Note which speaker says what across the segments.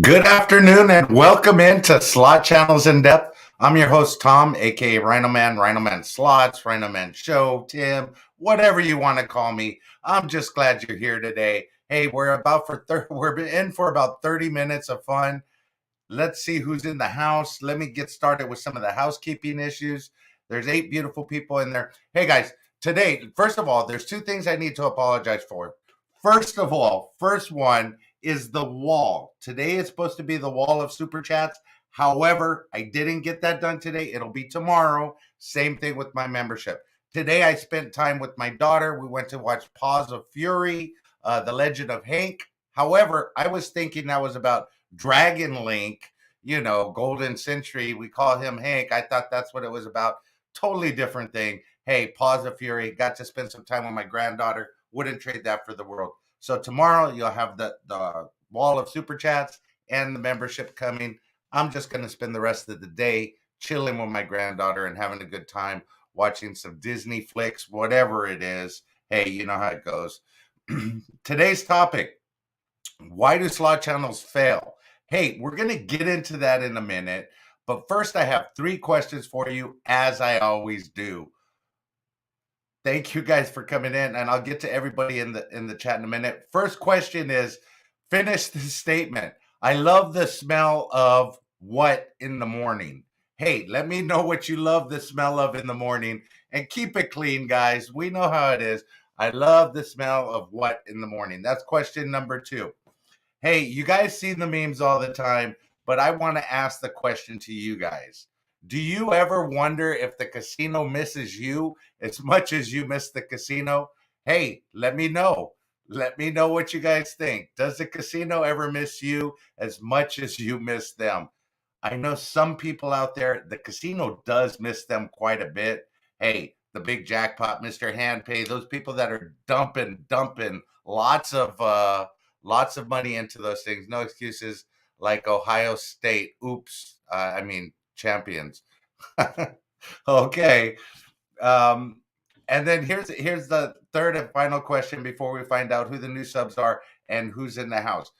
Speaker 1: Good afternoon and welcome into Slot Channels in Depth. I'm your host, Tom, aka RhinoMan Slots, RhinoMan Show, Tim, whatever you want to call me. I'm just glad you're here today. Hey, we're in for about 30 minutes of fun. Let's see who's in the house. Let me get started with some of the housekeeping issues. There's 8 beautiful people in there. Hey guys, today, first of all, there's 2 things I need to apologize for. First of all, first one is the wall. Today is supposed to be the wall of super chats. However, I didn't get that done today. It'll be tomorrow. Same thing with my membership. Today, I spent time with my daughter. We went to watch Paws of Fury, The Legend of Hank. However, I was thinking that was about Dragon Link, Golden Century. We call him Hank. I thought that's what it was about. Totally different thing. Hey, Paws of Fury. Got to spend some time with my granddaughter. Wouldn't trade that for the world. So tomorrow you'll have the wall of super chats and the membership coming. I'm just going to spend the rest of the day chilling with my granddaughter and having a good time watching some Disney flicks, whatever it is. Hey, you know how it goes. Today's topic: why do slot channels fail? Hey, we're going to get into that in a minute. But first, I have 3 questions for you, as I always do. Thank you guys for coming in, and I'll get to everybody in the chat in a minute. First question is, finish the statement. I love the smell of what in the morning? Hey, let me know what you love the smell of in the morning, and keep it clean, guys. We know how it is. I love the smell of what in the morning? That's question number 2. Hey, you guys see the memes all the time, but I want to ask the question to you guys. Do you ever wonder if the casino misses you as much as you miss the casino? Hey, let me know. Let me know what you guys think. Does the casino ever miss you as much as you miss them? I know some people out there, the casino does miss them quite a bit. Hey, the big jackpot, Mr. Handpay, those people that are dumping lots of money into those things. No excuses like Ohio State. Oops. Champions. Okay. Um, and then here's the third and final question before we find out who the new subs are and who's in the house.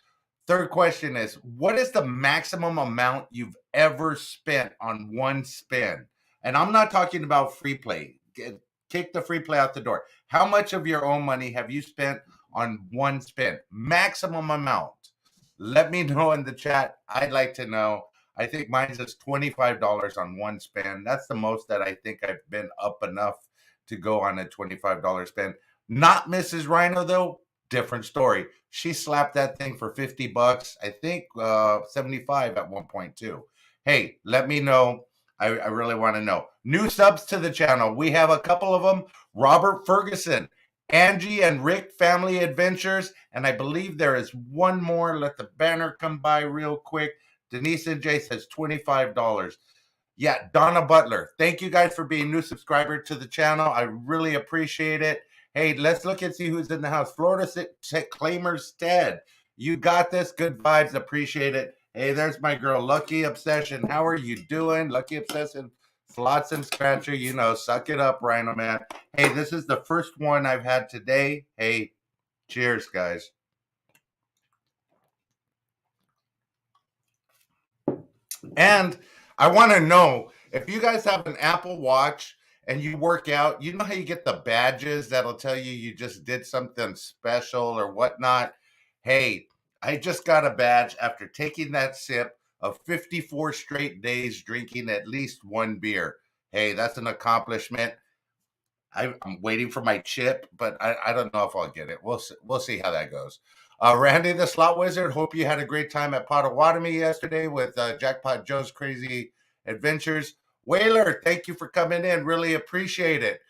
Speaker 1: Third question is, what is the maximum amount you've ever spent on one spin? And I'm not talking about free play. Kick the free play out the door. How much of your own money have you spent on one spin? Maximum amount. Let me know in the chat. I'd like to know. I think mine's is $25 on one spin. That's the most that I think I've been up enough to go on a $25 spin. Not Mrs. Rhino, though. Different story. She slapped that thing for $50. I think 75 at one point too. Hey, let me know. I really want to know. New subs to the channel. We have a couple of them. Robert Ferguson, Angie and Rick Family Adventures, and I believe there is one more. Let the banner come by real quick. Denise and Jay says $25. Yeah, Donna Butler. Thank you guys for being new subscriber to the channel. I really appreciate it. Hey, let's look and see who's in the house. Florida Claimer Stead. You got this. Good vibes. Appreciate it. Hey, there's my girl, Lucky Obsession. How are you doing? Lucky Obsession. Slots and Scratcher. Suck it up, Rhino Man. Hey, this is the first one I've had today. Hey, cheers, guys. And I want to know if you guys have an Apple Watch and you work out, you know how you get the badges that'll tell you just did something special or whatnot. Hey, I just got a badge after taking that sip of 54 straight days drinking at least one beer. Hey, that's an accomplishment. I'm waiting for my chip, but I don't know if I'll get it. We'll see how that goes. Randy the Slot Wizard, hope you had a great time at Potawatomi yesterday with Jackpot Joe's Crazy Adventures. Whaler, thank you for coming in. Really appreciate it.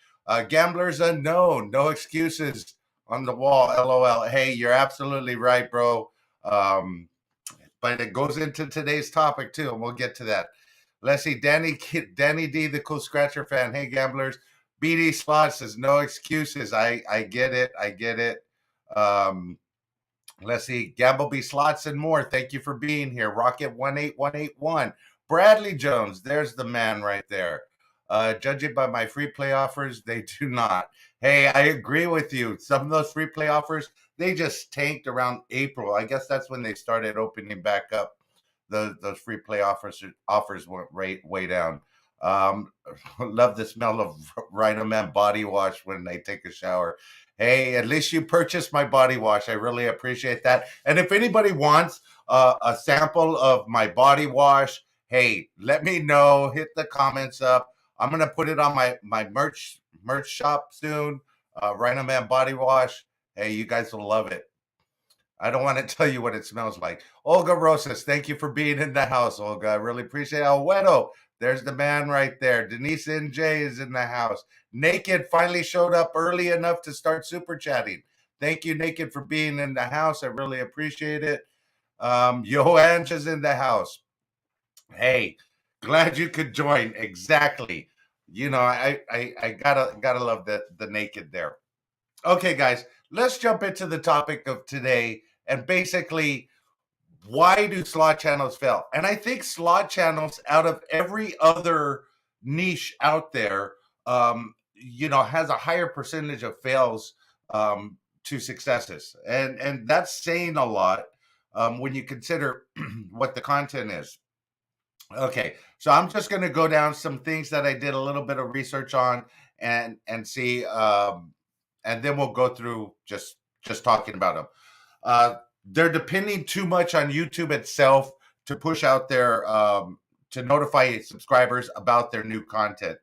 Speaker 1: Gamblers Unknown, no excuses on the wall. LOL. Hey, you're absolutely right, bro. But it goes into today's topic too, and we'll get to that. Let's see, Danny D, the Cool Scratcher fan. Hey, gamblers. BD Slots says no excuses. I get it. I get it. Let's see, Gambleby Slots and more. Thank you for being here. Rocket 18181. Bradley Jones, there's the man right there. Judging by my free play offers, they do not. Hey, I agree with you. Some of those free play offers, they just tanked around April. I guess that's when they started opening back up. Those free play offers went way down. Um, love the smell of RhinoMan body wash when they take a shower. Hey, at least you purchased my body wash. I really appreciate that. And if anybody wants a sample of my body wash, hey, let me know. Hit the comments up. I'm gonna put it on my merch shop soon. RhinoMan body wash. Hey, you guys will love it. I don't want to tell you what it smells like. Olga Rosas, thank you for being in the house, Olga. I really appreciate it. Alwedo, there's the man right there. Denise NJ is in the house. Naked finally showed up early enough to start super chatting. Thank you, Naked, for being in the house. I really appreciate it. Joange is in the house. Hey, glad you could join. Exactly. You know, I gotta love the Naked there. Okay, guys, let's jump into the topic of today. And basically, why do slot channels fail? And I think slot channels, out of every other niche out there, has a higher percentage of fails to successes, and that's saying a lot when you consider what the content is. Okay, so I'm just going to go down some things that I did a little bit of research on and see, and then we'll go through just talking about them. They're depending too much on YouTube itself to push out their to notify subscribers about their new content.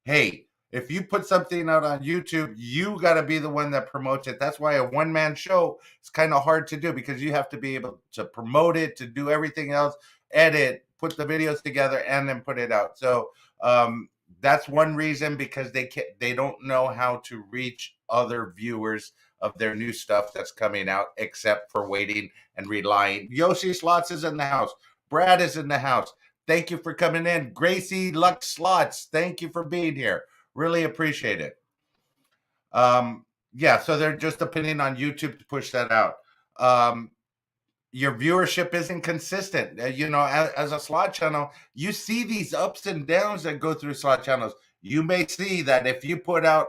Speaker 1: Hey, if you put something out on YouTube, you got to be the one that promotes it. That's why a one-man show is kind of hard to do, because you have to be able to promote it, to do everything else, edit, put the videos together, and then put it out. So that's one reason, because they don't know how to reach other viewers of their new stuff that's coming out, except for waiting and relying. Yoshi Slots is in the house. Brad is in the house. Thank you for coming in. Gracie Lux Slots, thank you for being here. Really appreciate it. Yeah, so they're just depending on YouTube to push that out. Your viewership isn't consistent. As a slot channel, you see these ups and downs that go through slot channels. You may see that if you put out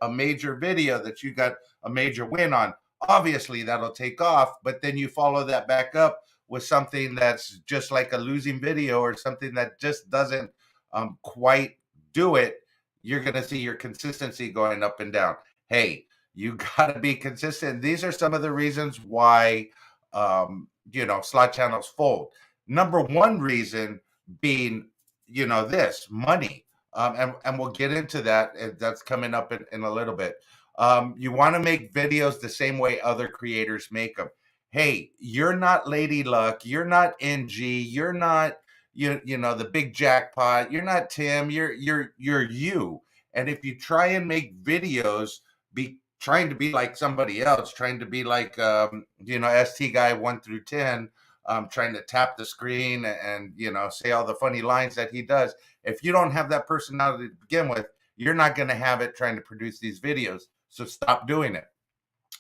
Speaker 1: a major video that you got a major win on, obviously that'll take off, but then you follow that back up with something that's just like a losing video, or something that just doesn't quite do it. You're going to see your consistency going up and down. Hey, you got to be consistent. These are some of the reasons why slot channels fold. Number one reason being, this money. And we'll get into that. That's coming up in a little bit. You want to make videos the same way other creators make them. Hey, you're not Lady Luck. You're not NG. You're not, the big jackpot. You're not Tim. You're you. And if you try and make videos, trying to be like somebody else, trying to be like, ST guy 1 through 10, trying to tap the screen and, say all the funny lines that he does. If you don't have that personality to begin with, you're not going to have it trying to produce these videos. So stop doing it.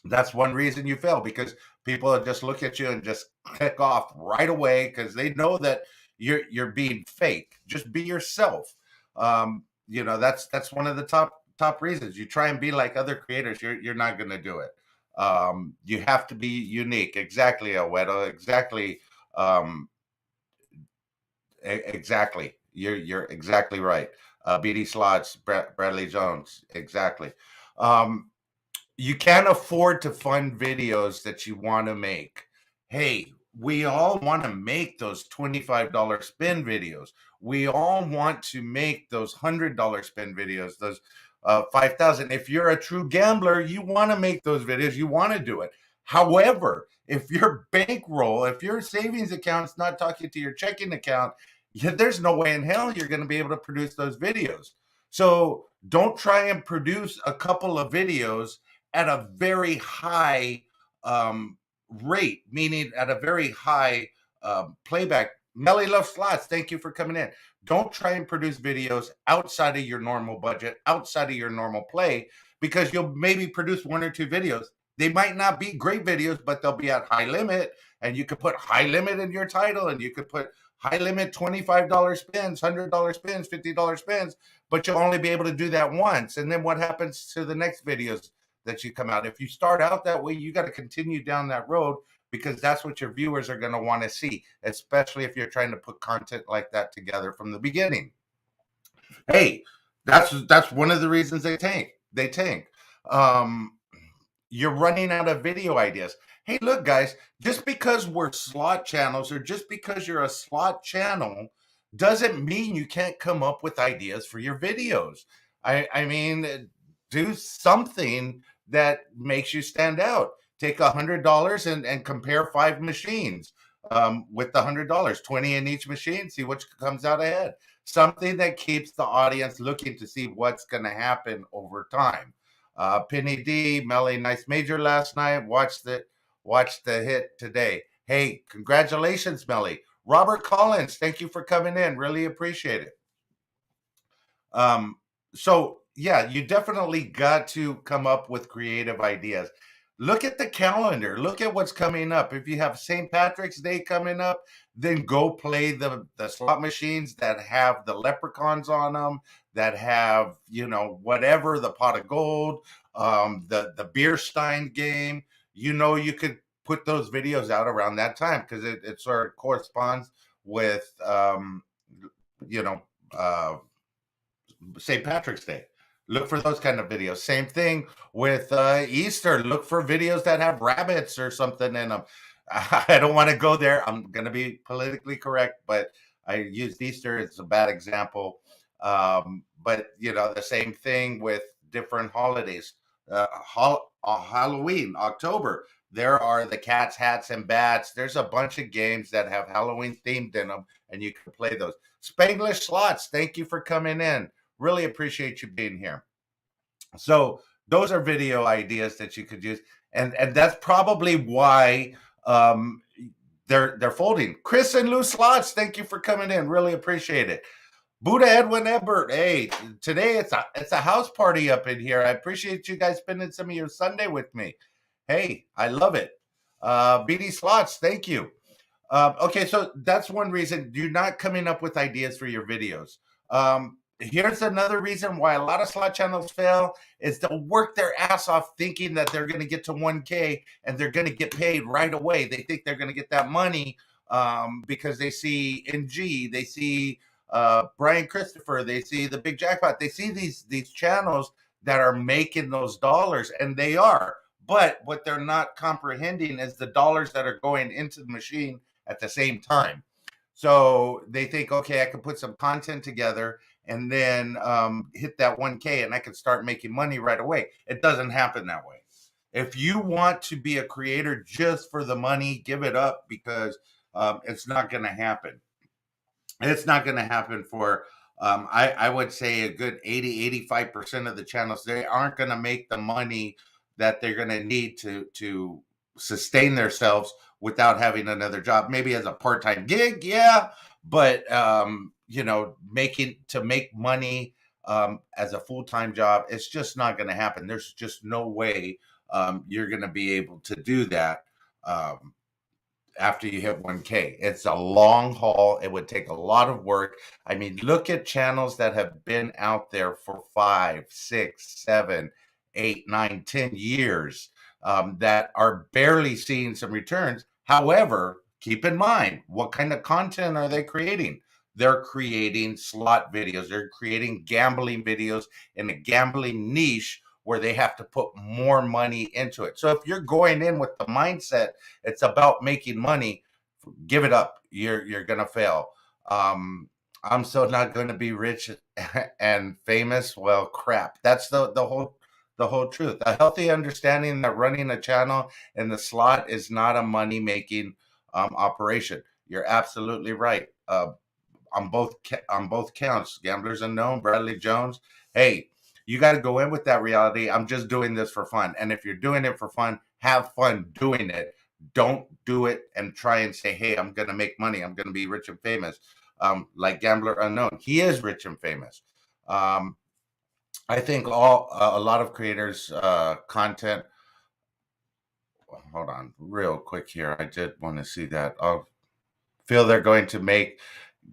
Speaker 1: That's one reason you fail, because people will just look at you and just click off right away, because they know that you're being fake. Just be yourself. That's one of the top reasons. You try and be like other creators, you're not going to do it. You have to be unique. Exactly, Alwedo. Exactly. Exactly. You're exactly right. BD Slots, Bradley Jones. Exactly. You can't afford to fund videos that you want to make. Hey, we all want to make those $25 spin videos. We all want to make those $100 spin videos, those 5,000. If you're a true gambler, you want to make those videos. You want to do it. However, if your bankroll, if your savings account's not talking to your checking account, there's no way in hell you're going to be able to produce those videos. So don't try and produce a couple of videos at a very high rate, meaning at a very high playback. Melly Love Slots, thank you for coming in. Don't try and produce videos outside of your normal budget, outside of your normal play, because you'll maybe produce 1 or 2 videos. They might not be great videos, but they'll be at high limit, and you could put high limit in your title, and you could put high limit $25 spins, $100 spins, $50 spins, but you'll only be able to do that once. And then what happens to the next videos that you come out? If you start out that way, you got to continue down that road because that's what your viewers are going to want to see, especially if you're trying to put content like that together from the beginning. Hey, that's one of the reasons they tank. They tank. Um, you're running out of video ideas. Hey, look, guys, just because we're slot channels or just because you're a slot channel doesn't mean you can't come up with ideas for your videos. I mean, do something that makes you stand out. Take $100 and compare 5 machines with the $100, 20 in each machine, see which comes out ahead. Something that keeps the audience looking to see what's going to happen over time. Penny D, Melly, nice major last night. Watch the hit today. Hey, congratulations, Melly. Robert Collins, thank you for coming in. Really appreciate it. So yeah, you definitely got to come up with creative ideas. Look at the calendar. Look at what's coming up. If you have St. Patrick's Day coming up, then go play the slot machines that have the leprechauns on them, that have, you know, whatever, the pot of gold, the beer stein game. You know, you could put those videos out around that time because it sort of corresponds with you know, St. Patrick's Day. Look for those kind of videos. Same thing with Easter. Look for videos that have rabbits or something in them. I don't want to go there. I'm going to be politically correct, but I used Easter as a bad example. But you know, the same thing with different holidays. Halloween, October. There are the cats, hats, and bats. There's a bunch of games that have Halloween themed in them, and you can play those. Spanglish Slots, thank you for coming in. Really appreciate you being here. So those are video ideas that you could use, and that's probably why they're folding. Chris and Lou Slots, thank you for coming in. Really appreciate it. Buddha Edwin Ebert, hey, today it's a house party up in here. I appreciate you guys spending some of your Sunday with me. Hey, I love it. BD Slots, thank you. Okay, so that's one reason you're not coming up with ideas for your videos. Here's another reason why a lot of slot channels fail is they'll work their ass off thinking that they're going to get to 1K and they're going to get paid right away. They think they're going to get that money because they see NG, they see Brian Christopher, they see the Big Jackpot, they see these channels that are making those dollars, and they are. But what they're not comprehending is the dollars that are going into the machine at the same time. So they think, okay, I can put some content together and then hit that 1K and I can start making money right away. It doesn't happen that way. If you want to be a creator just for the money, give it up because it's not going to happen. It's not going to happen for, I would say, a good 80-85% of the channels. They aren't going to make the money that they're going to need to sustain themselves without having another job. Maybe as a part-time gig, yeah, but you know, make money as a full-time job, it's just not going to happen. There's just no way you're going to be able to do that after you hit 1K. It's a long haul. It would take a lot of work. I mean, look at channels that have been out there for 5, 6, 7, 8, 9, 10 years that are barely seeing some returns. However, keep in mind, what kind of content are they creating? They're creating slot videos. They're creating gambling videos in a gambling niche where they have to put more money into it. So if you're going in with the mindset it's about making money, give it up. You're gonna fail. I'm so not going to be rich and famous. Well, crap. That's the whole truth. A healthy understanding that running a channel in the slot is not a money making operation. You're absolutely right. On both counts, Gamblers Unknown, Bradley Jones. Hey, you got to go in with that reality. I'm just doing this for fun. And if you're doing it for fun, have fun doing it. Don't do it and try and say, hey, I'm going to make money. I'm going to be rich and famous. Like Gambler Unknown, he is rich and famous. I think a lot of creators content. Hold on real quick here. I did want to see that. feel they're going to make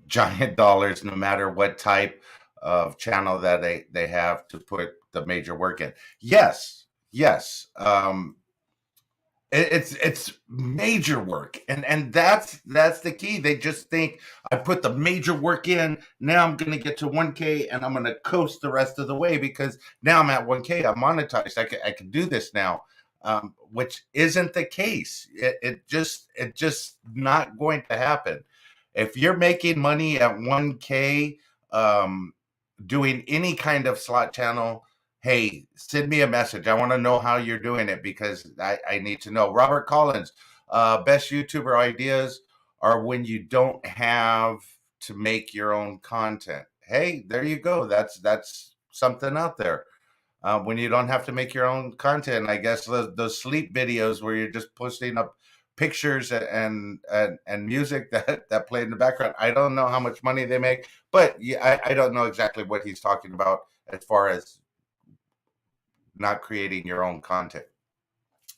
Speaker 1: giant dollars no matter what type of channel that they have to put the major work in. Yes, yes. It's major work, and that's the key. They just think I put the major work in. Now I'm going to get to 1K, and I'm going to coast the rest of the way because now I'm at 1K. I'm monetized. I can do this now, which isn't the case. It just not going to happen. If you're making money at 1K, um, doing any kind of slot channel, hey, send me a message. I want to know how you're doing it because I need to know. Robert Collins, best YouTuber ideas are when you don't have to make your own content. Hey, there you go. That's something out there. When you don't have to make your own content, I guess those sleep videos where you're just posting up pictures and music that play in the background. I don't know how much money they make, but yeah, I don't know exactly what he's talking about as far as not creating your own content.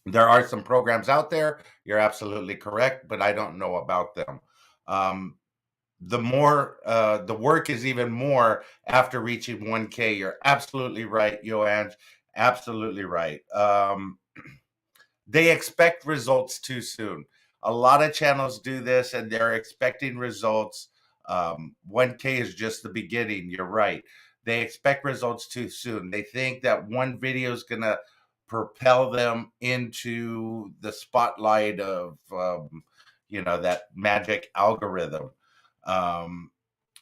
Speaker 1: There are some programs out there. You're absolutely correct, but I don't know about them. Um, the work is even more after reaching 1K. You're absolutely right, Joanne. Absolutely right. They expect results too soon. A lot of channels do this and they're expecting results. 1K is just the beginning. You're right. They expect results too soon. They think that one video is going to propel them into the spotlight of, that magic algorithm. Um,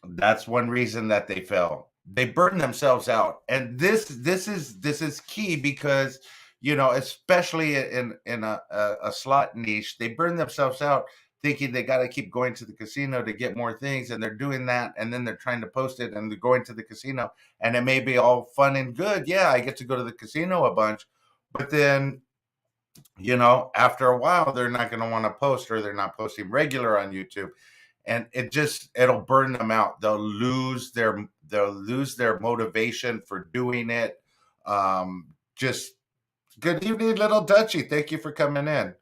Speaker 1: that's one reason that they fail. They burn themselves out, and this is key because especially in a slot niche, they burn themselves out thinking they got to keep going to the casino to get more things, and they're doing that, and then they're trying to post it, and they're going to the casino, and it may be all fun and good. Yeah, I get to go to the casino a bunch, but then after a while, they're not going to want to post, or they're not posting regular on YouTube, and it'll burn them out. They'll lose their motivation for doing it. Just good evening, little Dutchy. Thank you for coming in.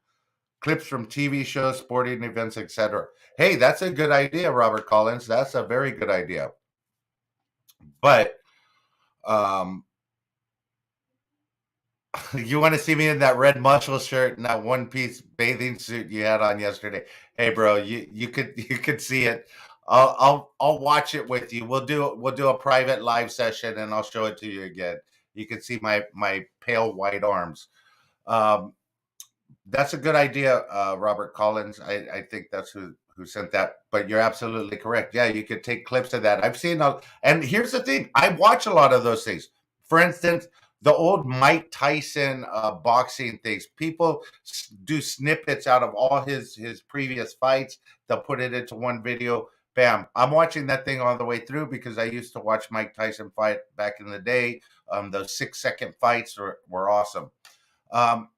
Speaker 1: Clips from TV shows, sporting events, etc. Hey, that's a good idea, Robert Collins. That's a very good idea. But um, you want to see me in that red muscle shirt and that one piece bathing suit you had on yesterday? Hey, bro, you could see it. I'll watch it with you. We'll do a private live session and I'll show it to you again. You can see my pale white arms. Um, that's a good idea, Robert Collins. I think that's who sent that. But you're absolutely correct. Yeah, you could take clips of that. I've seen, and here's the thing: I watch a lot of those things. For instance, the old Mike Tyson boxing things. People do snippets out of all his previous fights. They'll put it into one video. Bam! I'm watching that thing all the way through because I used to watch Mike Tyson fight back in the day. Those 6-second fights were awesome. Um,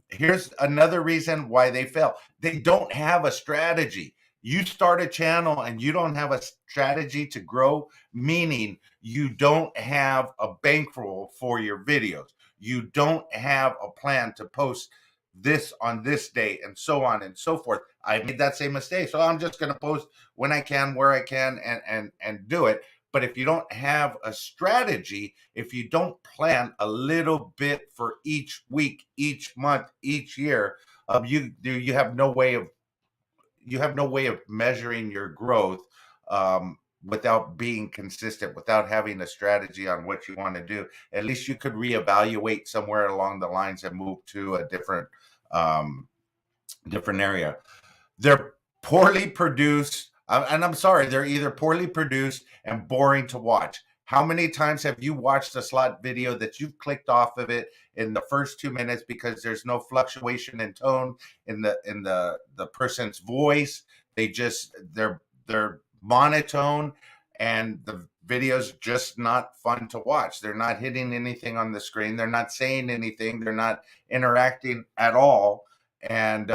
Speaker 1: Here's another reason why they fail. They don't have a strategy. You start a channel and you don't have a strategy to grow, meaning you don't have a bankroll for your videos. You don't have a plan to post this on this day and so on and so forth. I made that same mistake. So I'm just going to post when I can, where I can, and do it. But if you don't have a strategy, if you don't plan a little bit for each week, each month, each year, you have no way of measuring your growth, without being consistent, without having a strategy on what you want to do. At least you could reevaluate somewhere along the lines and move to a um, different area. They're poorly produced, and I'm sorry, they're either poorly produced and boring to watch. How many times have you watched a slot video that you've clicked off of it in the first 2 minutes because there's no fluctuation in tone in the person's voice? They're monotone, and the video's just not fun to watch. They're not hitting anything on the screen. They're not saying anything. They're not interacting at all, and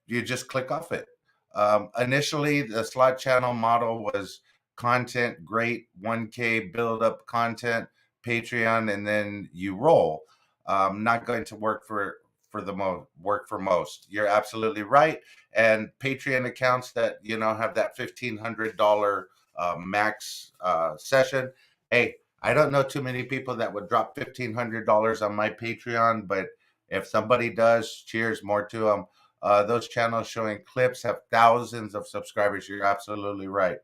Speaker 1: you just click off it. Initially, the slot channel model was content, great 1K build up content, Patreon, and then you roll. Not going to work for for most. You're absolutely right. And Patreon accounts that have that $1,500 max session. Hey, I don't know too many people that would drop $1,500 on my Patreon, but if somebody does, cheers, more to them. Those channels showing clips have thousands of subscribers. You're absolutely right.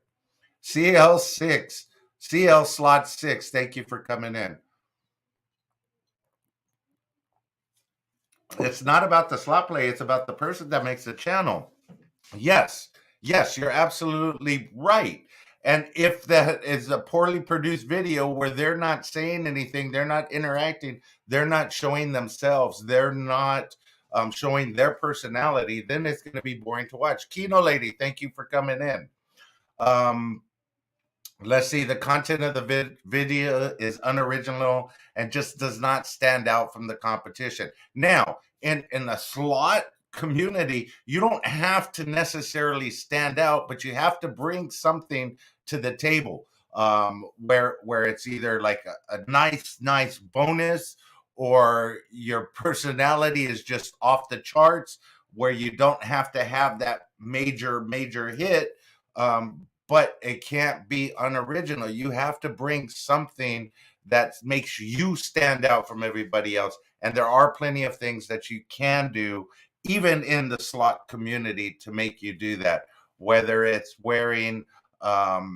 Speaker 1: CL6, CL Slot 6, thank you for coming in. It's not about the slot play, it's about the person that makes the channel. Yes, yes, you're absolutely right. And if that is a poorly produced video where they're not saying anything, they're not interacting, they're not showing themselves, they're not showing their personality, then it's going to be boring to watch. Kino Lady, thank you for coming in. Let's see, the content of the video is unoriginal and just does not stand out from the competition. Now, in the slot community, you don't have to necessarily stand out, but you have to bring something to the table, where it's either like a nice bonus, or your personality is just off the charts, where you don't have to have that major hit. But it can't be unoriginal. You have to bring something that makes you stand out from everybody else. And there are plenty of things that you can do, even in the slot community, to make you do that. Whether it's wearing, what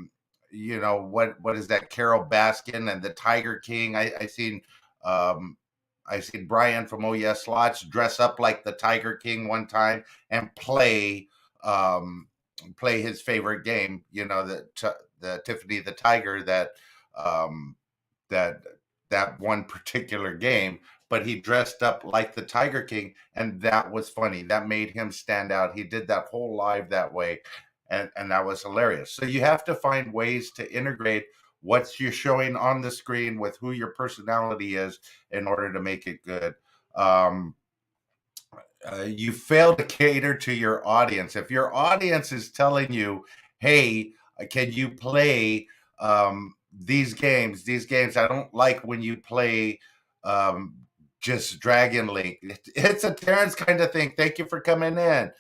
Speaker 1: is that? Carol Baskin and the Tiger King. Um, I seen Brian from Oh Yes Slots dress up like the Tiger King one time and play his favorite game, the Tiffany the Tiger, um, that that one particular game, but he dressed up like the Tiger King, and that was funny. That made him stand out. He did that whole live that way, and that was hilarious. So you have to find ways to integrate what you're showing on the screen with who your personality is in order to make it good. Um, you fail to cater to your audience. If your audience is telling you, "Hey, can you play these games? These games I don't like when you play um, just Dragon Link." It's a Terrence kind of thing. Thank you for coming in.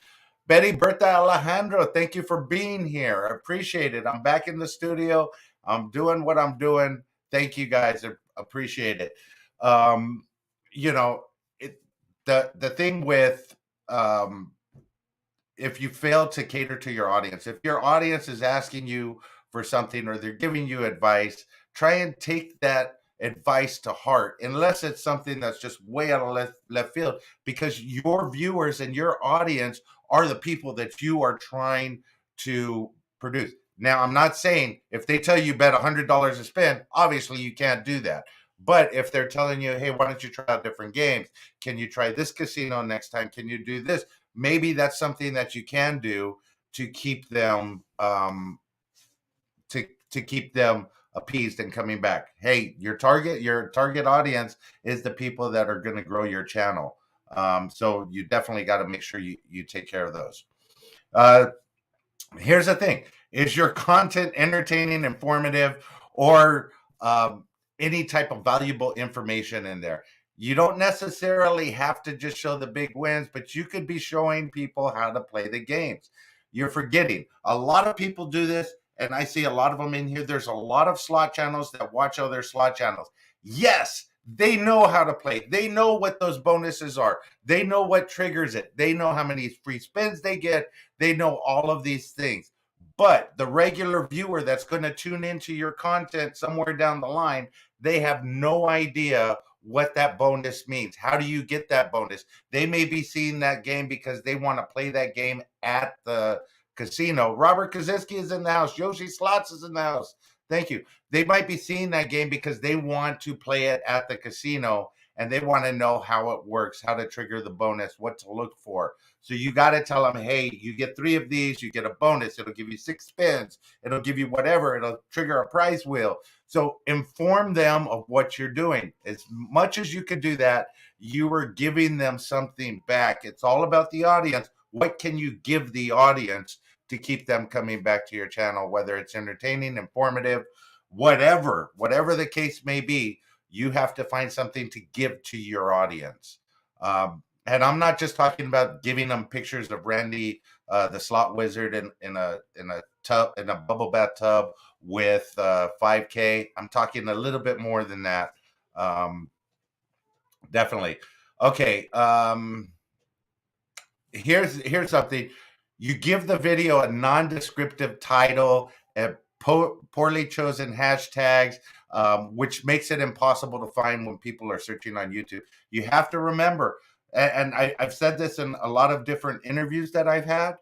Speaker 1: Betty Berta Alejandro, thank you for being here. I appreciate it. I'm back in the studio. I'm doing what I'm doing. Thank you guys. I appreciate it. Um, you know, it, the thing with um, if you fail to cater to your audience, if your audience is asking you for something or they're giving you advice, try and take that advice to heart, unless it's something that's just way out of left field, because your viewers and your audience are the people that you are trying to produce. Now, I'm not saying if they tell you bet $100 to spin, obviously you can't do that. But if they're telling you, hey, why don't you try out different games? Can you try this casino next time? Can you do this? Maybe that's something that you can do to keep them to keep them appeased and coming back. Hey, your target audience is the people that are going to grow your channel. So you definitely got to make sure you take care of those. Here's the thing: is your content entertaining, informative, or any type of valuable information in there? You don't necessarily have to just show the big wins, but you could be showing people how to play the games. You're forgetting a lot of people do this, and I see a lot of them in here. There's a lot of slot channels that watch other slot channels. Yes, they know how to play. They know what those bonuses are. They know what triggers it. They know how many free spins they get. They know all of these things. But the regular viewer that's going to tune into your content somewhere down the line, they have no idea what that bonus means. How do you get that bonus? They may be seeing that game because they want to play that game at the casino. Robert Kaczynski is in the house. Yoshi Slots is in the house. Thank you. They might be seeing that game because they want to play it at the casino, and they want to know how it works, how to trigger the bonus, what to look for. So you got to tell them, hey, you get 3 of these, you get a bonus. It'll give you 6 spins. It'll give you whatever. It'll trigger a prize wheel. So inform them of what you're doing. As much as you could do that, you are giving them something back. It's all about the audience. What can you give the audience to keep them coming back to your channel, whether it's entertaining, informative, whatever the case may be? You have to find something to give to your audience. And I'm not just talking about giving them pictures of Randy, the slot wizard, in a tub, in a bubble bath tub with 5K. I'm talking a little bit more than that. Um, Definitely. Okay. Here's something. You give the video a non-descriptive title, poorly chosen hashtags, which makes it impossible to find when people are searching on YouTube. You have to remember, and I've said this in a lot of different interviews that I've had.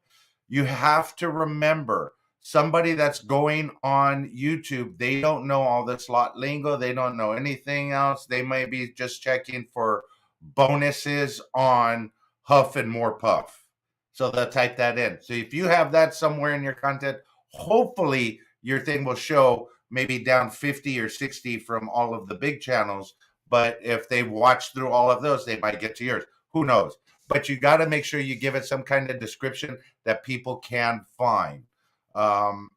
Speaker 1: You have to remember, somebody that's going on YouTube, they don't know all the slot lingo. They don't know anything else. They may be just checking for bonuses on Huff and More Puff. So they'll type that in. So if you have that somewhere in your content, hopefully your thing will show maybe down 50 or 60 from all of the big channels. But if they watch through all of those, they might get to yours. Who knows? But you got to make sure you give it some kind of description that people can find. Um,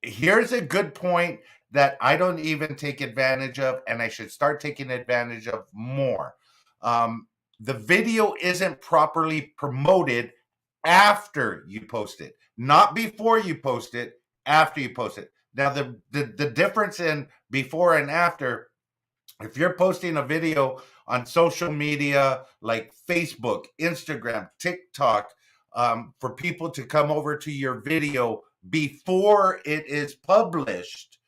Speaker 1: Here's a good point that I don't even take advantage of, and I should start taking advantage of more. Um, the video isn't properly promoted after you post it, not before you post it, after you post it. Now, the difference in before and after, if you're posting a video on social media like Facebook, Instagram, TikTok, for people to come over to your video before it is published,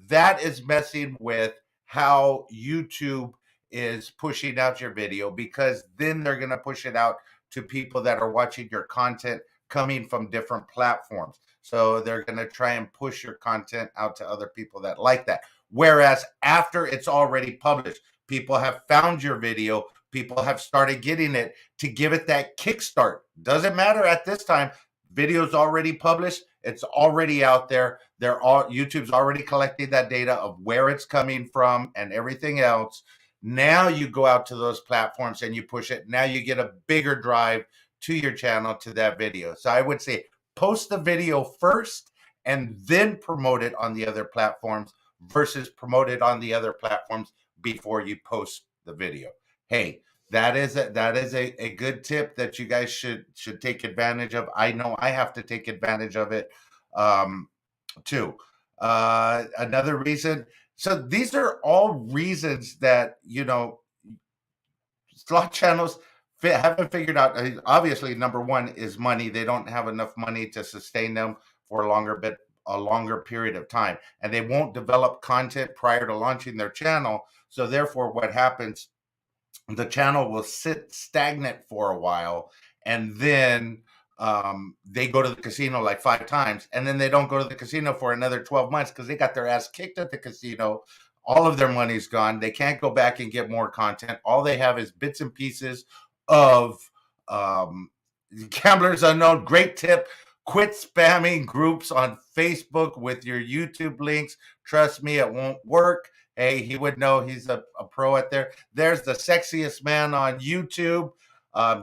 Speaker 1: that is messing with how YouTube is pushing out your video, because then they're going to push it out to people that are watching your content coming from different platforms. So they're going to try and push your content out to other people that like that. Whereas after it's already published, people have found your video, people have started getting it, to give it that kickstart. Doesn't matter at this time. Video's already published, it's already out there. They're all, YouTube's already collecting that data of where it's coming from and everything else. Now you go out to those platforms and you push it. Now you get a bigger drive to your channel, to that video. So I would say post the video first and then promote it on the other platforms, versus promote it on the other platforms before you post the video. Hey, that is a good tip that you guys should take advantage of. I know I have to take advantage of it, too. Another reason. So these are all reasons that, slot channels haven't figured out. Obviously, number one is money. They don't have enough money to sustain them for a longer period of time, and they won't develop content prior to launching their channel. So therefore, what happens, the channel will sit stagnant for a while, and then they go to the casino like 5 times, and then they don't go to the casino for another 12 months because they got their ass kicked at the casino. All of their money's gone. They can't go back and get more content. All they have is bits and pieces of um, Gamblers Unknown. Great tip. Quit spamming groups on Facebook with your YouTube links. Trust me, it won't work. Hey, he would know, he's a pro at there. There's the sexiest man on YouTube,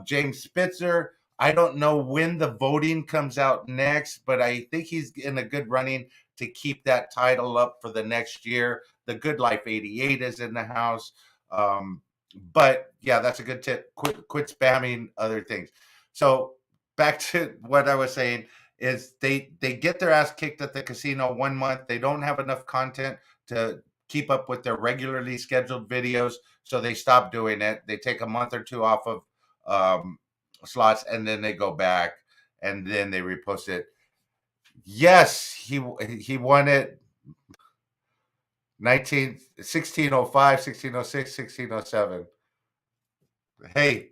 Speaker 1: James Spitzer. I don't know when the voting comes out next, but I think he's in a good running to keep that title up for the next year. The Good Life 88 is in the house. But yeah, that's a good tip. Quit spamming other things. So back to what I was saying is they get their ass kicked at the casino 1 month. They don't have enough content to keep up with their regularly scheduled videos, so they stop doing it. They take a month or two off of slots, and then they go back, and then they repost it. Yes, he won it 1605, 1606, 1607. Hey,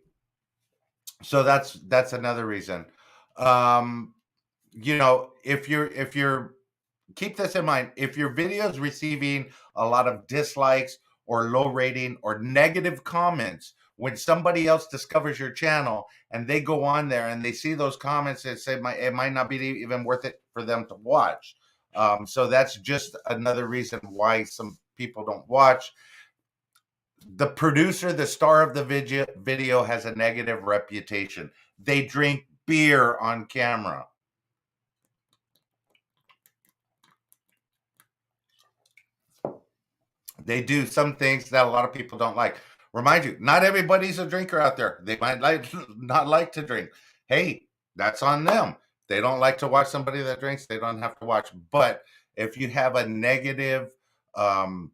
Speaker 1: so that's another reason. Um, if you're keep this in mind. If your video is receiving a lot of dislikes or low rating or negative comments, when somebody else discovers your channel and they go on there and they see those comments, and say it might not be even worth it for them to watch. So that's just another reason why some people don't watch. The producer, the star of the video has a negative reputation. They drink beer on camera. They do some things that a lot of people don't like. Remind you, not everybody's a drinker out there. They might not like to drink. Hey, that's on them. They don't like to watch somebody that drinks. They don't have to watch. But if you have a negative um,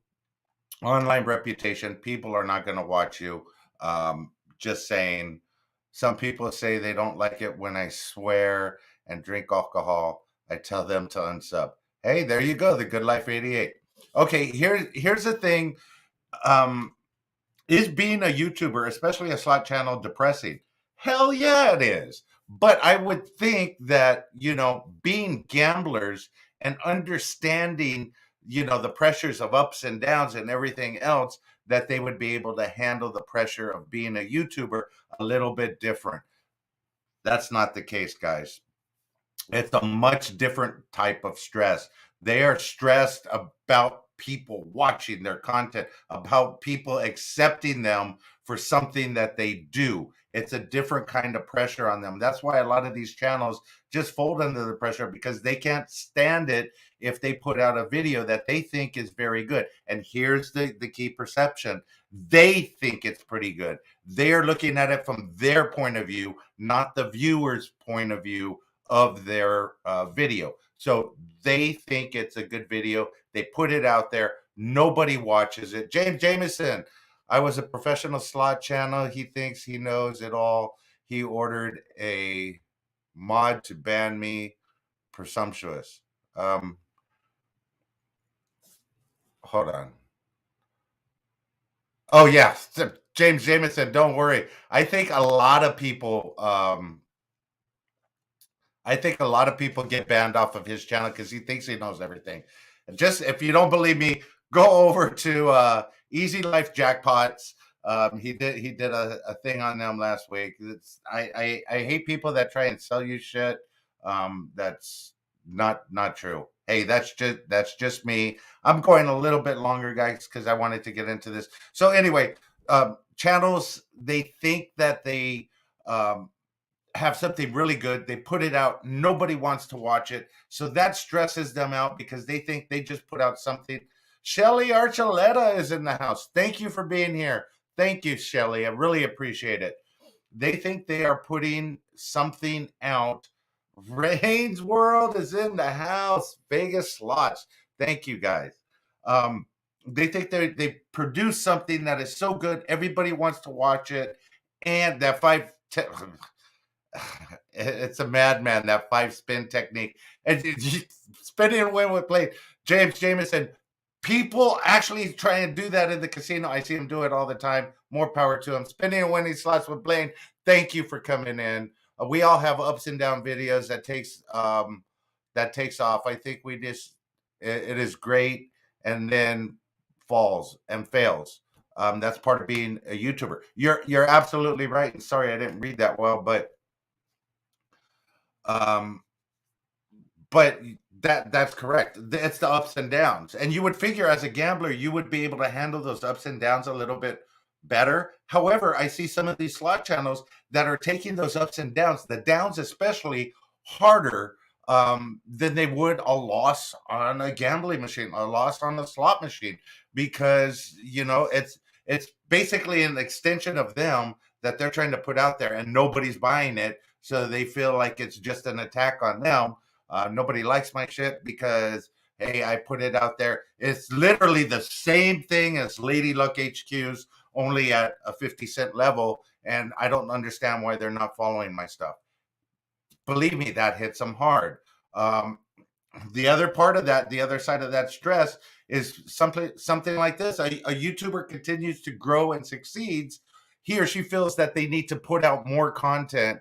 Speaker 1: online reputation, people are not going to watch you. Just saying. Some people say they don't like it when I swear and drink alcohol. I tell them to unsub. Hey, there you go. The Good Life 88. Okay, here's the thing. Um, is being a YouTuber, especially a slot channel, depressing? Hell yeah, it is. But I would think that, being gamblers and understanding, the pressures of ups and downs and everything else, that they would be able to handle the pressure of being a YouTuber a little bit different. That's not the case, guys. It's a much different type of stress. They are stressed about people watching their content, about people accepting them for something that they do. It's a different kind of pressure on them. That's why a lot of these channels just fold under the pressure, because they can't stand it if they put out a video that they think is very good. And here's the key perception: they think it's pretty good. They're looking at it from their point of view, not the viewer's point of view of their video. So they think it's a good video. They put it out there. Nobody watches it. James Jameson, I was a professional slot channel. He thinks he knows it all. He ordered a mod to ban me. Presumptuous. Hold on. Oh yeah, James Jameson. Don't worry. I think a lot of people get banned off of his channel because he thinks he knows everything. Just if you don't believe me, go over to Easy Life Jackpots. He did a thing on them last week. I hate people that try and sell you shit. That's not true. Hey, that's just me. I'm going a little bit longer, guys, because I wanted to get into this. So anyway, channels, they think that they have something really good. They put it out. Nobody wants to watch it. So that stresses them out because they think they just put out something. Shelly Archuleta is in the house. Thank you for being here. Thank you, Shelly. I really appreciate it. They think they are putting something out. Rain's World is in the house. Vegas Slots. Thank you, guys. They think they produce something that is so good. Everybody wants to watch it. And that it's a madman, that 5 spin technique. And spinning and win with play. James Jameson, people actually try and do that in the casino. I see him do it all the time. More power to him. Spinning and winning slots with Blaine. Thank you for coming in. We all have ups and down videos that takes off. I think it is great, and then falls and fails. That's part of being a YouTuber. You're absolutely right. And sorry, I didn't read that well, um, but that's correct. It's the ups and downs. And you would figure as a gambler, you would be able to handle those ups and downs a little bit better. However, I see some of these slot channels that are taking those ups and downs, the downs especially, harder than they would a loss on a gambling machine, a loss on a slot machine, because it's basically an extension of them that they're trying to put out there, and nobody's buying it, so they feel like it's just an attack on them. Nobody likes my shit because, hey, I put it out there. It's literally the same thing as Lady Luck HQs, only at a 50-cent level, and I don't understand why they're not following my stuff. Believe me, that hits them hard. Um, the other part of that, the other side of that stress, is something like this. A YouTuber continues to grow and succeeds. He or she feels that they need to put out more content.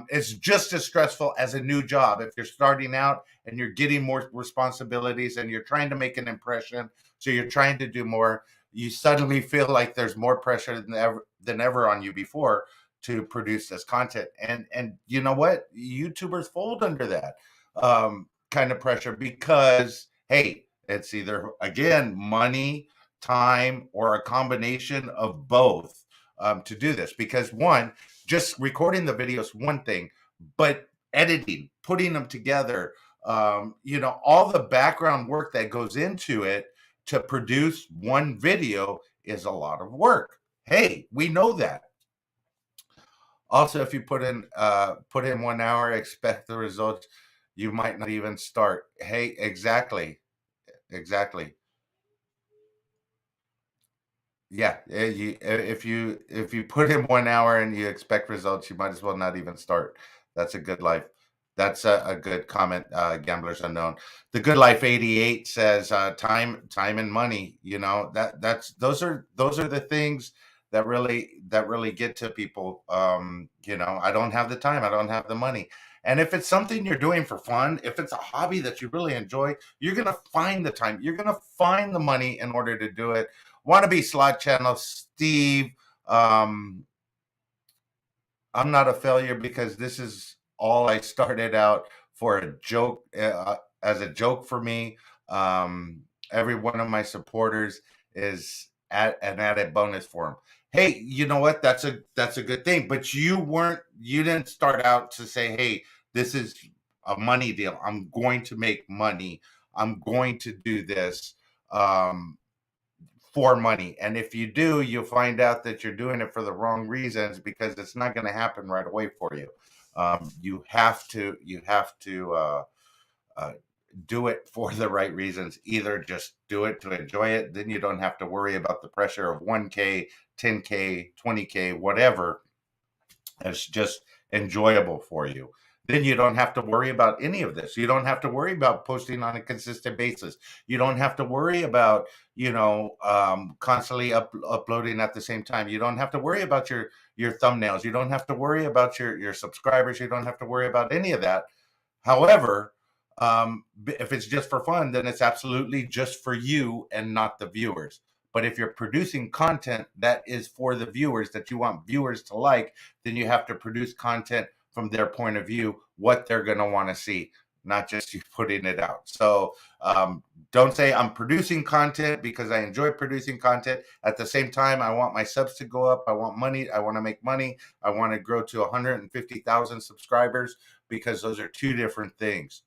Speaker 1: It's just as stressful as a new job. If you're starting out and you're getting more responsibilities and you're trying to make an impression, so you're trying to do more, you suddenly feel like there's more pressure than ever on you before to produce this content. And you know what? YouTubers fold under that kind of pressure because, hey, it's either, again, money, time, or a combination of both to do this. Because one, just recording the video is one thing, but editing, putting them together, all the background work that goes into it to produce one video is a lot of work. Hey, we know that. Also, if you put in 1 hour, expect the results. You might not even start. Hey, exactly, exactly. Yeah, if you put in 1 hour and you expect results, you might as well not even start. That's a good life. That's a good comment. Gamblers Unknown. The Good Life 88 says, time and money. You know that's those are the things that really get to people. You know, I don't have the time. I don't have the money. And if it's something you're doing for fun, if it's a hobby that you really enjoy, you're gonna find the time. You're gonna find the money in order to do it. Wannabe slot channel, Steve. Um, I'm not a failure because this is all I started out for a joke, as a joke for me. Um, every one of my supporters is at an added bonus for them. Hey, you know what? That's a good thing. But you didn't start out to say, hey, this is a money deal. I'm going to make money. I'm going to do this. Um, for money. And if you do, you'll find out that you're doing it for the wrong reasons because it's not going to happen right away for you. You have to uh, do it for the right reasons. Either just do it to enjoy it, then you don't have to worry about the pressure of 1K, 10K, 20K, whatever. It's just enjoyable for you. Then you don't have to worry about any of this. You don't have to worry about posting on a consistent basis. You don't have to worry about, constantly uploading at the same time. You don't have to worry about your thumbnails. You don't have to worry about your subscribers. You don't have to worry about any of that. However, if it's just for fun, then it's absolutely just for you and not the viewers. But if you're producing content that is for the viewers, that you want viewers to like, then you have to produce content from their point of view, what they're going to want to see, not just you putting it out. So don't say I'm producing content because I enjoy producing content. At the same time, I want my subs to go up. I want money. I want to make money. I want to grow to 150,000 subscribers, because those are two different things.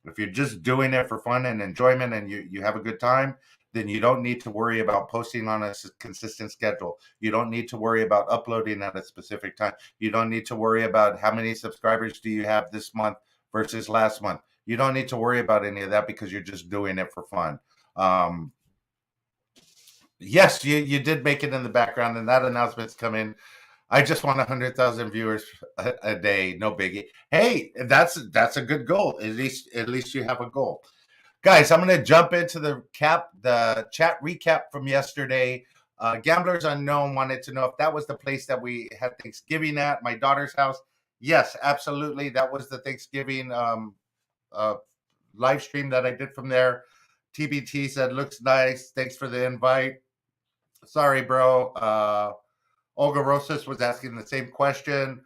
Speaker 1: If you're just doing it for fun and enjoyment and you have a good time, then you don't need to worry about posting on a consistent schedule. You don't need to worry about uploading at a specific time. You don't need to worry about how many subscribers do you have this month versus last month. You don't need to worry about any of that because you're just doing it for fun. Um, yes, you did make it in the background, and that announcement's come in. I just want 100,000 viewers a day, no biggie. Hey, that's a good goal. At least you have a goal. Guys, I'm going to jump into the chat recap from yesterday. Gamblers Unknown wanted to know if that was the place that we had Thanksgiving at, my daughter's house. Yes, absolutely. That was the Thanksgiving uh, live stream that I did from there. TBT said, looks nice. Thanks for the invite. Sorry, bro. Olga Rosas was asking the same question.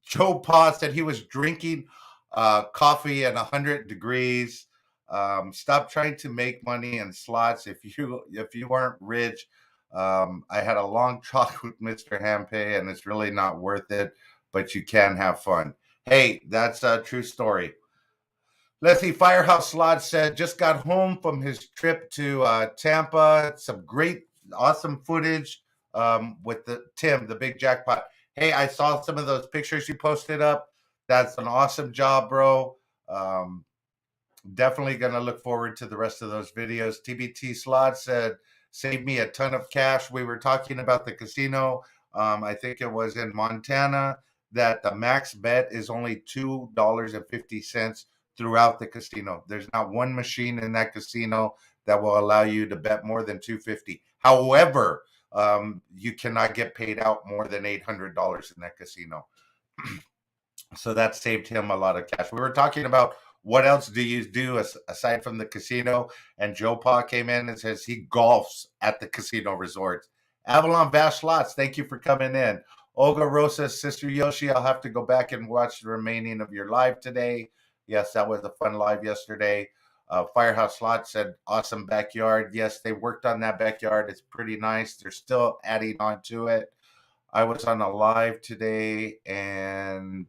Speaker 1: Joe Pa said he was drinking coffee at 100 degrees. Stop trying to make money in slots if you weren't rich. I had a long talk with Mr. Hampe, and it's really not worth it, but you can have fun. Hey, that's a true story. Let's see. Firehouse Slots said just got home from his trip to Tampa. Some great, awesome footage with the big jackpot. Hey, I saw some of those pictures you posted up. That's an awesome job, bro. Um, Definitely going to look forward to the rest of those videos. TBT Slot said, save me a ton of cash. We were talking about the casino. I think it was in Montana, that the max bet is only $2.50 throughout the casino. There's not one machine in that casino that will allow you to bet more than $2.50. However, you cannot get paid out more than $800 in that casino. So that saved him a lot of cash. We were talking about what else do you do aside from the casino, and Joe Pa came in and says he golfs at the casino resorts. Avalon Bash Slots, thank you for coming in. Olga Rosa, Sister Yoshi, I'll have to go back and watch the remaining of your live today. Yes, that was a fun live yesterday. Firehouse Slot said, awesome backyard. Yes, they worked on that backyard. It's pretty nice. They're still adding on to it. I was on a live today and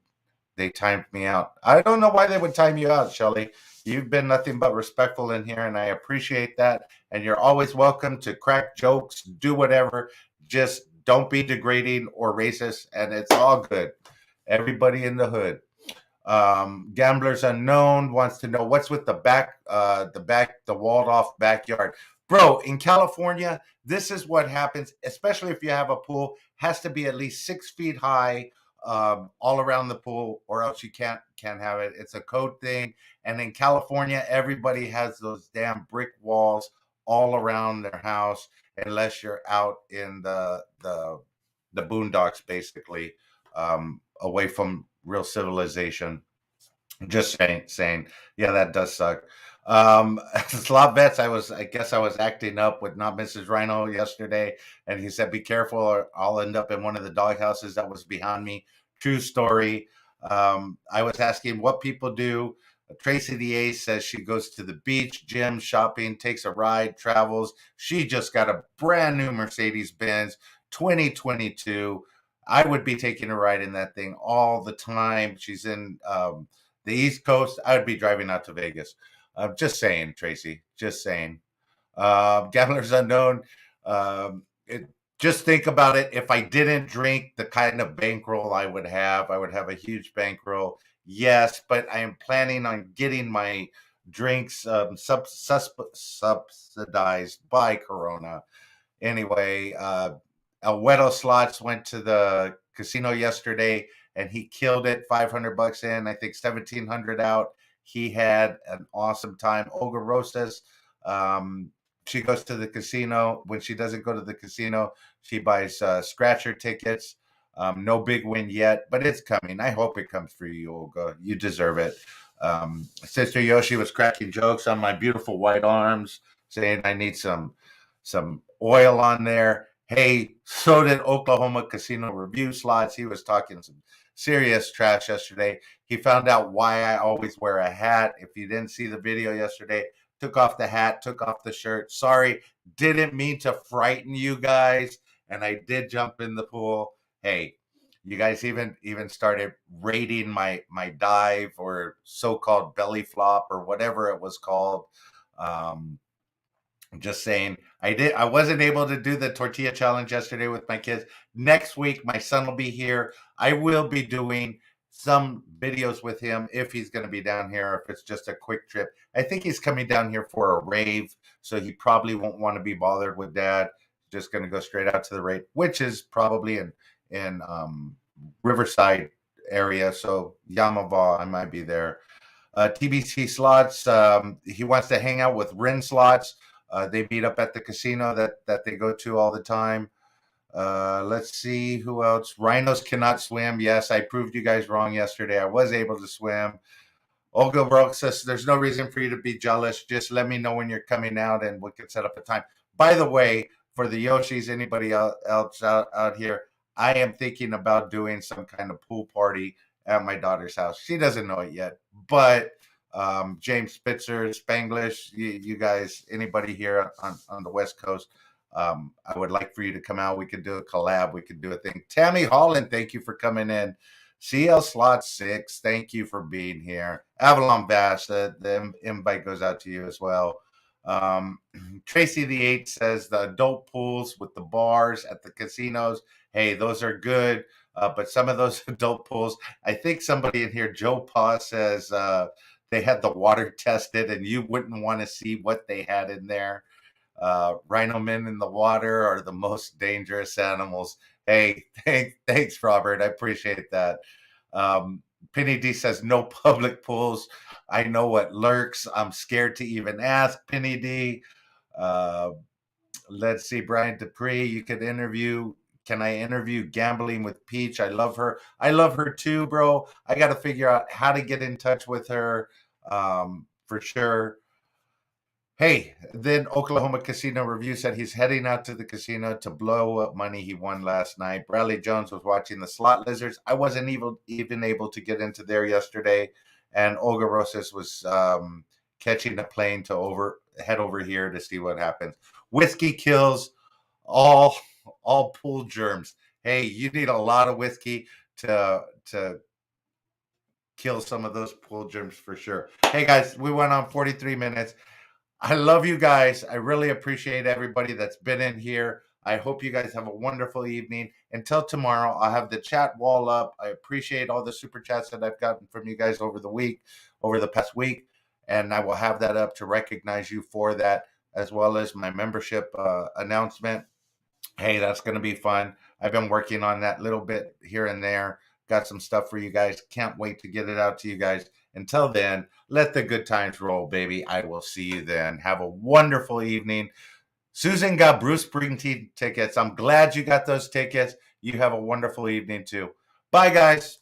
Speaker 1: they timed me out. I don't know why they would time you out, Shelly. You've been nothing but respectful in here, and I appreciate that. And you're always welcome to crack jokes, do whatever. Just Don't be degrading or racist, and it's all good. Everybody in the hood. Gamblers Unknown wants to know what's with the walled off backyard. Bro, in California, this is what happens, especially if you have a pool, has to be at least 6 feet high, all around the pool, or else you can't have it. It's a code thing. And in California, everybody has those damn brick walls all around their house, unless you're out in the boondocks, basically, away from real civilization. Just saying, yeah, that does suck. Slot Vets, I guess I was acting up with not Mrs. Rhino yesterday, and he said, "Be careful, or I'll end up in one of the doghouses that was behind me." True story. I was asking what people do. Tracy the Ace says she goes to the beach, gym, shopping, takes a ride, travels. She just got a brand new Mercedes Benz 2022. I would be taking a ride in that thing all the time. She's in the East Coast. I would be driving out to Vegas. Just saying, Tracy. Just saying. Gamblers Unknown. It, just think about it. If I didn't drink, the kind of bankroll I would have a huge bankroll. Yes, but I am planning on getting my drinks subsidized by Corona. Anyway, El Wedo Slots went to the casino yesterday and he killed it. 500 bucks in, I think 1,700 out. He had an awesome time. Olga Rosas, she goes to the casino. When she doesn't go to the casino, she buys scratcher tickets. No big win yet, but it's coming. I hope it comes for you, Olga. You deserve it. Sister Yoshi was cracking jokes on my beautiful white arms, saying I need some oil on there. Hey, so did Oklahoma Casino Review Slots. He was talking some serious trash yesterday. He found out why I always wear a hat. If you didn't see the video yesterday, took off the hat, took off the shirt. Sorry, didn't mean to frighten you guys. And I did jump in the pool. Hey, you guys even started rating my dive or so-called belly flop or whatever it was called. I'm just saying, I wasn't able to do the tortilla challenge yesterday with my kids. Next week, my son will be here. I will be doing some videos with him if he's going to be down here, if it's just a quick trip. I think he's coming down here for a rave, so he probably won't want to be bothered with dad. Just going to go straight out to the rave, which is probably in Riverside area. So Yamava, I might be there. TBC Slots, he wants to hang out with Rin Slots. They meet up at the casino that they go to all the time. Let's see who else. Rhinos cannot swim. Yes, I proved you guys wrong yesterday. I was able to swim. Olga Brock says there's no reason for you to be jealous. Just let me know when you're coming out and we can set up a time. By the way, for the Yoshis, anybody else out here, I am thinking about doing some kind of pool party at my daughter's house. She doesn't know it yet, but James Spitzer, Spanglish, you guys, anybody here on the West Coast, I would like for you to come out. We could do a collab. We could do a thing. Tammy Holland, thank you for coming in. CL Slot 6, thank you for being here. Avalon Bash, the invite goes out to you as well. Tracy the 8 says the adult pools with the bars at the casinos. Hey, those are good. But some of those adult pools, I think somebody in here, Joe Pa, says they had the water tested and you wouldn't want to see what they had in there. Rhino men in the water are the most dangerous animals. Hey, thanks, Robert. I appreciate that. Penny D says no public pools. I know what lurks. I'm scared to even ask, Penny D. Let's see, Brian Dupree, you could interview. Can I interview Gambling with Peach? I love her. I love her too, bro. I got to figure out how to get in touch with her for sure. Hey, then Oklahoma Casino Review said he's heading out to the casino to blow up money he won last night. Bradley Jones was watching the Slot Lizards. I wasn't even able to get into there yesterday. And Olga Rosas was catching a plane to head over here to see what happens. Whiskey kills all pool germs. Hey, you need a lot of whiskey to kill some of those pool germs for sure. Hey guys, we went on 43 minutes. I love you guys. I really appreciate everybody that's been in here. I hope you guys have a wonderful evening. Until tomorrow, I'll have the chat wall up. I appreciate all the super chats that I've gotten from you guys over the past week, and I will have that up to recognize you for that, as well as my membership announcement. Hey, that's going to be fun. I've been working on that little bit here and there. Got some stuff for you guys. Can't wait to get it out to you guys. Until then, let the good times roll, baby. I will see you then. Have a wonderful evening. Susan got Bruce Springsteen tickets. I'm glad you got those tickets. You have a wonderful evening too. Bye, guys.